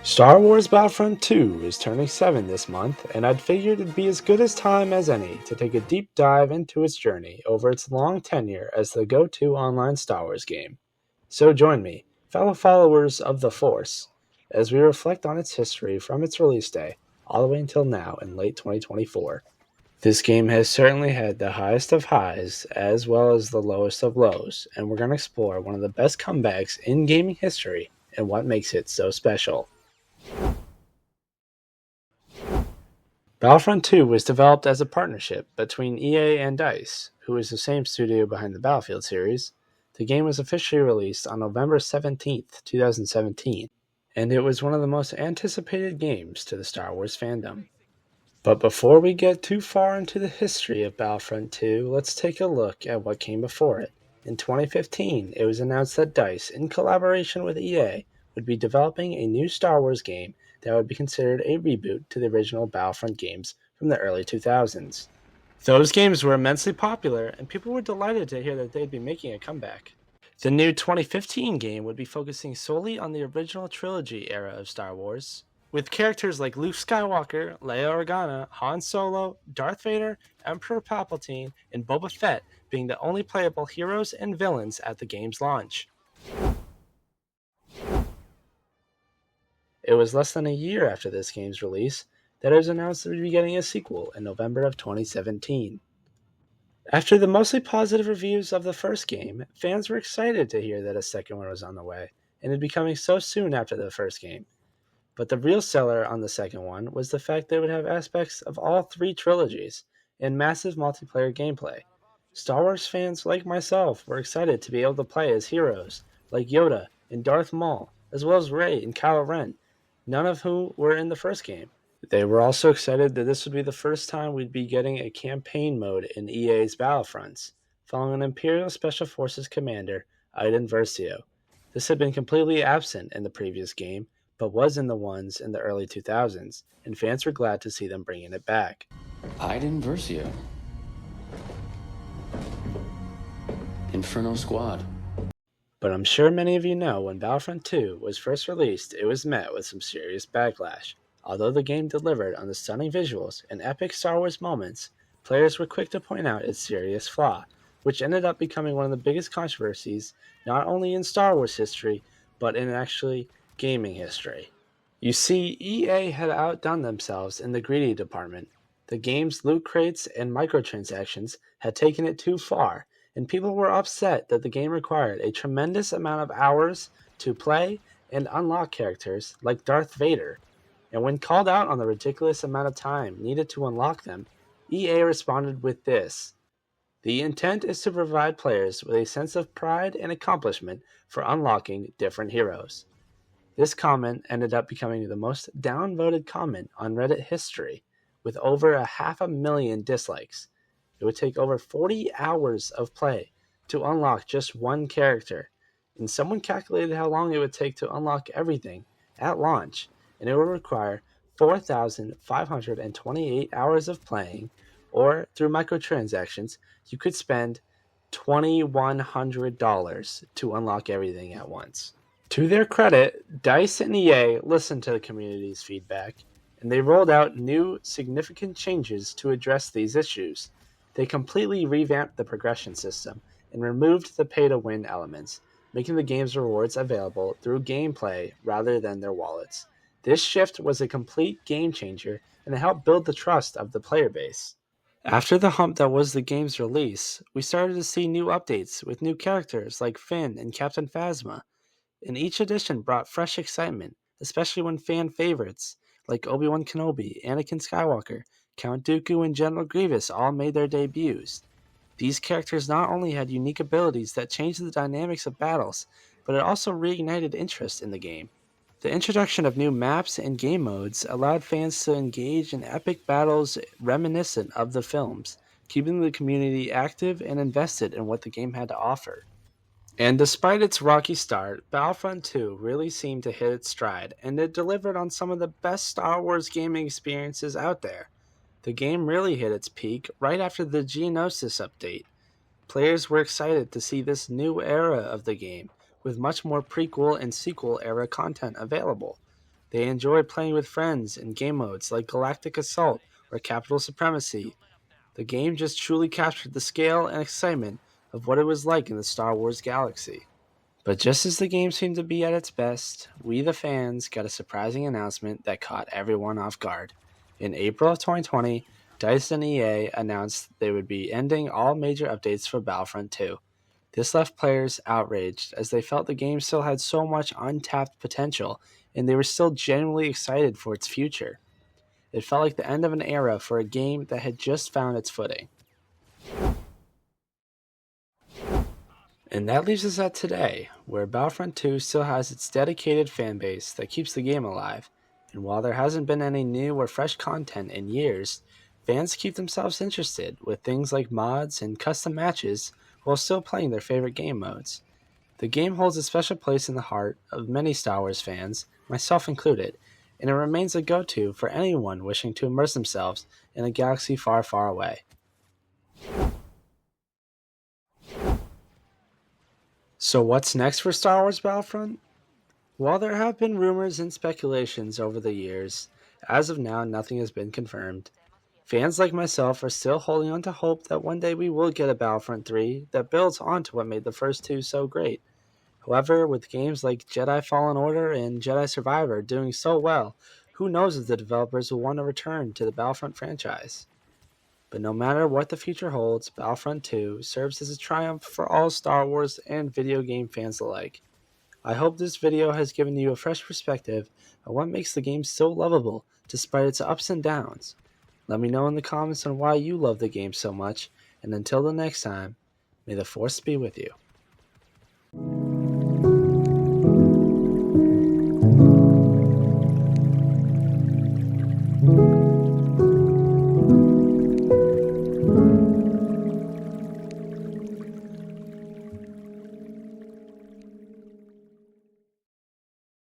Star Wars Battlefront II is turning 7 this month, and I'd figured it'd be as good a time as any to take a deep dive into its journey over its long tenure as the go-to online Star Wars game. So join me, fellow followers of the Force, as we reflect on its history from its release day all the way until now in late 2024. This game has certainly had the highest of highs as well as the lowest of lows, and we're going to explore one of the best comebacks in gaming history and what makes it so special. Battlefront 2 was developed as a partnership between EA and DICE, who is the same studio behind the Battlefield series. The game was officially released on November 17th, 2017, and it was one of the most anticipated games to the Star Wars fandom. But before we get too far into the history of Battlefront 2, let's take a look at what came before it. In 2015, it was announced that DICE, in collaboration with EA, would be developing a new Star Wars game that would be considered a reboot to the original Battlefront games from the early 2000s. Those games were immensely popular, and people were delighted to hear that they'd be making a comeback. The new 2015 game would be focusing solely on the original trilogy era of Star Wars, with characters like Luke Skywalker, Leia Organa, Han Solo, Darth Vader, Emperor Palpatine, and Boba Fett being the only playable heroes and villains at the game's launch. It was less than a year after this game's release that it was announced that we'd be getting a sequel in November of 2017. After the mostly positive reviews of the first game, fans were excited to hear that a second one was on the way, and it'd be coming so soon after the first game. But the real seller on the second one was the fact that it would have aspects of all three trilogies and massive multiplayer gameplay. Star Wars fans like myself were excited to be able to play as heroes like Yoda and Darth Maul, as well as Rey and Kylo Ren, none of whom were in the first game. They were also excited that this would be the first time we'd be getting a campaign mode in EA's Battlefronts, following an Imperial Special Forces commander, Iden Versio. This had been completely absent in the previous game, but was in the ones in the early 2000s, and fans were glad to see them bringing it back. Iden Versio. Inferno Squad. But I'm sure many of you know when Battlefront 2 was first released, it was met with some serious backlash. Although the game delivered on the stunning visuals and epic Star Wars moments, players were quick to point out its serious flaw, which ended up becoming one of the biggest controversies not only in Star Wars history, but in actually gaming history. You see, EA had outdone themselves in the greedy department. The game's loot crates and microtransactions had taken it too far, and people were upset that the game required a tremendous amount of hours to play and unlock characters like Darth Vader. And when called out on the ridiculous amount of time needed to unlock them, EA responded with this: "The intent is to provide players with a sense of pride and accomplishment for unlocking different heroes." This comment ended up becoming the most downvoted comment on Reddit history, with over 500,000 dislikes. It would take over 40 hours of play to unlock just one character, and someone calculated how long it would take to unlock everything at launch, and it would require 4,528 hours of playing, or through microtransactions, you could spend $2,100 to unlock everything at once. To their credit, DICE and EA listened to the community's feedback, and they rolled out new, significant changes to address these issues. They completely revamped the progression system and removed the pay-to-win elements, making the game's rewards available through gameplay rather than their wallets. This shift was a complete game changer, and it helped build the trust of the player base. After the hump that was the game's release, we started to see new updates with new characters like Finn and Captain Phasma, and each edition brought fresh excitement, especially when fan favorites like Obi-Wan Kenobi, Anakin Skywalker, Count Dooku, and General Grievous all made their debuts. These characters not only had unique abilities that changed the dynamics of battles, but it also reignited interest in the game. The introduction of new maps and game modes allowed fans to engage in epic battles reminiscent of the films, keeping the community active and invested in what the game had to offer. And despite its rocky start, Battlefront 2 really seemed to hit its stride, and it delivered on some of the best Star Wars gaming experiences out there. The game really hit its peak right after the Geonosis update. Players were excited to see this new era of the game, with much more prequel and sequel era content available. They enjoy playing with friends in game modes like Galactic Assault or Capital Supremacy. The game just truly captured the scale and excitement of what it was like in the Star Wars galaxy. But just as the game seemed to be at its best, we the fans got a surprising announcement that caught everyone off guard. In April of 2020, DICE and EA announced they would be ending all major updates for Battlefront 2. This left players outraged as they felt the game still had so much untapped potential and they were still genuinely excited for its future. It felt like the end of an era for a game that had just found its footing. And that leaves us at today, where Battlefront 2 still has its dedicated fanbase that keeps the game alive. And while there hasn't been any new or fresh content in years, fans keep themselves interested with things like mods and custom matches while still playing their favorite game modes. The game holds a special place in the heart of many Star Wars fans, myself included, and it remains a go-to for anyone wishing to immerse themselves in a galaxy far, far away. So what's next for Star Wars Battlefront? While there have been rumors and speculations over the years, as of now nothing has been confirmed. Fans like myself are still holding on to hope that one day we will get a Battlefront 3 that builds onto what made the first two so great. However, with games like Jedi Fallen Order and Jedi Survivor doing so well, who knows if the developers will want to return to the Battlefront franchise. But no matter what the future holds, Battlefront 2 serves as a triumph for all Star Wars and video game fans alike. I hope this video has given you a fresh perspective on what makes the game so lovable despite its ups and downs. Let me know in the comments on why you love the game so much, and until the next time, may the Force be with you.